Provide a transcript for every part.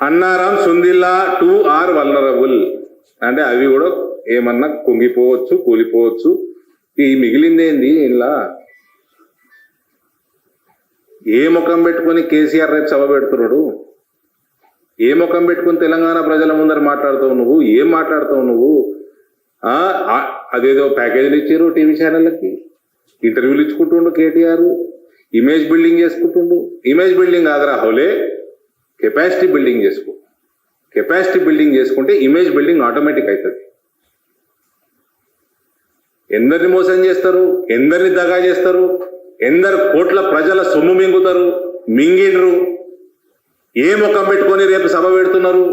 Annaram Sundilla 2 are vulnerable అంటే అవి కూడా ఏమన్నా కుంగిపోవచ్చు కూలిపోవచ్చు. ఈ మిగిలిందేంది ఇలా ఏ ముఖం పెట్టుకొని కేసీఆర్ రేపు సభ పెడుతున్నాడు? ఏ ముఖం పెట్టుకుని తెలంగాణ ప్రజల ముందర మాట్లాడుతావు నువ్వు? ఏం మాట్లాడతావు నువ్వు? అదేదో ప్యాకేజీలు ఇచ్చారు టీవీ ఛానళ్ళకి, ఇంటర్వ్యూలు ఇచ్చుకుంటుండు కేటీఆర్, ఇమేజ్ బిల్డింగ్ చేసుకుంటుండు. ఇమేజ్ బిల్డింగ్ కాదురా హోలే, కెపాసిటీ బిల్డింగ్ చేసుకో. కెపాసిటీ బిల్డింగ్ చేసుకుంటే ఇమేజ్ బిల్డింగ్ ఆటోమేటిక్ అవుతుంది. ఎందరిని మోసం చేస్తారు, ఎందరిని దగా చేస్తారు, ఎందరు కోట్ల ప్రజల సొమ్ము మింగుతారు, మింగిండ్రు. ఏ ముఖం పెట్టుకొని రేపు సభ పెడుతున్నారు?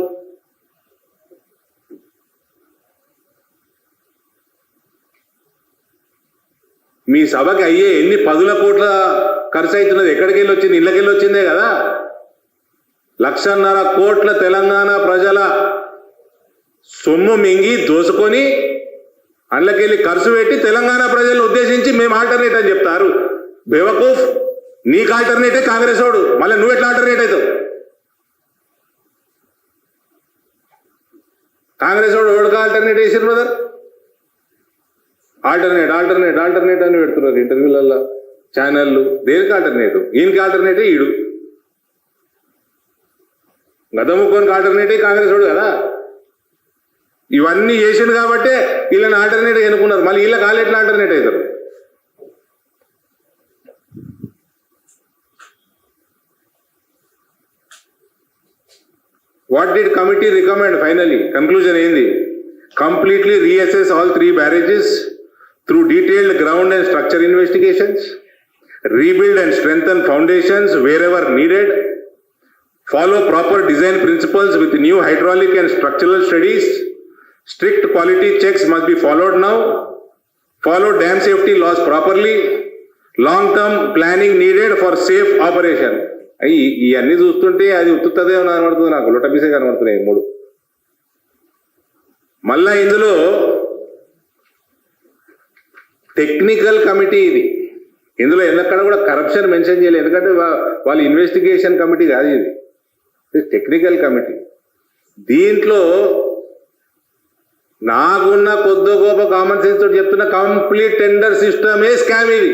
మీ సభకి అయ్యే ఎన్ని 10 కోట్ల ఖర్చు అవుతున్నది? ఎక్కడికి వెళ్ళి వచ్చింది? ఇళ్ళకెళ్ళి వచ్చిందే కదా. 1.5 కోట్ల తెలంగాణ ప్రజల సొమ్ము మింగి దోసుకొని అందులోకెళ్ళి ఖర్చు పెట్టి తెలంగాణ ప్రజలను ఉద్దేశించి మేము ఆల్టర్నేట్ అని చెప్తారు. బేవకూఫ్, నీకు ఆల్టర్నేటే కాంగ్రెస్ వాడు, మళ్ళీ నువ్వు ఎట్లా ఆల్టర్నేట్ అవుతావు? కాంగ్రెస్ వాడు ఎవరికి ఆల్టర్నేట్ వేసారు బ్రదర్? ఆల్టర్నేట్ ఆల్టర్నేట్ ఆల్టర్నేట్ అని పెడుతున్నారు ఇంటర్వ్యూలలో, ఛానళ్ళు. దేనికి ఆల్టర్నేట్? ఈయనకి ఆల్టర్నేటే ఈడు. గతముక్కోనికి ఆల్టర్నేటే కాంగ్రెస్ వాడు కదా. ఇవన్నీ చేసిండు కాబట్టే వీళ్ళని ఆల్టర్నేట్ ఎన్నుకున్నారు. మళ్ళీ వీళ్ళకి వాళ్ళు ఎట్లా ఆల్టర్నేట్ అవుతారు? What did committee recommend finally? Conclusion ఏంది? Completely reassess all 3 barrages through detailed ground and structure investigations, rebuild and strengthen foundations wherever needed, follow proper design principles with new hydraulic and structural studies, strict quality checks must be followed now, follow dam safety laws properly, long-term planning needed for safe operation. ఇవన్నీ చూస్తుంటే అది ఉత్తుదే కనబడుతుంది నాకు, లొటపీసే కనబడుతున్నాయి 3. మళ్ళా ఇందులో technical committee ఇది. ఇందులో ఎక్కడ కూడా కరప్షన్ మెన్షన్ చేయలేదు, ఎందుకంటే వాళ్ళ ఇన్వెస్టిగేషన్ కమిటీ కాదు ఇది, టెక్నికల్ కమిటీ. దీంట్లో నాకున్న కొద్ది గొప్ప కామన్ సెన్స్ తోటి చెప్తున్న కంప్లీట్ టెండర్ సిస్టమే స్కామ్ ఇది.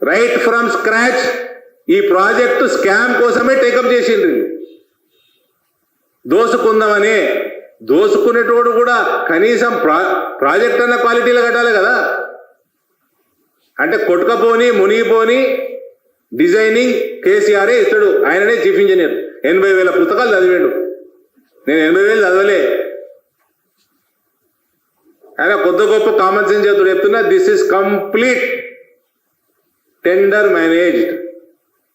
రైట్ ఫ్రమ్ స్క్రాచ్ ఈ ప్రాజెక్టు స్కామ్ కోసమే టేకప్ చేసిండ్రు. దోసుకుందామని, దోసుకునేటోడు కూడా కనీసం ప్రాజెక్ట్ అన్న క్వాలిటీలో కట్టాలి కదా. అంటే కొట్టుకపోని మునిగిపోని డిజైనింగ్ కేసీఆరే ఇస్తాడు, ఆయననే చీఫ్ ఇంజనీర్. 80,000 పుస్తకాలు చదివాడు, నేను 80,000 చదవలే. ఆయన కొద్ది గొప్ప కామన్ సెన్స్ చెప్తున్నా, this is complete tender managed.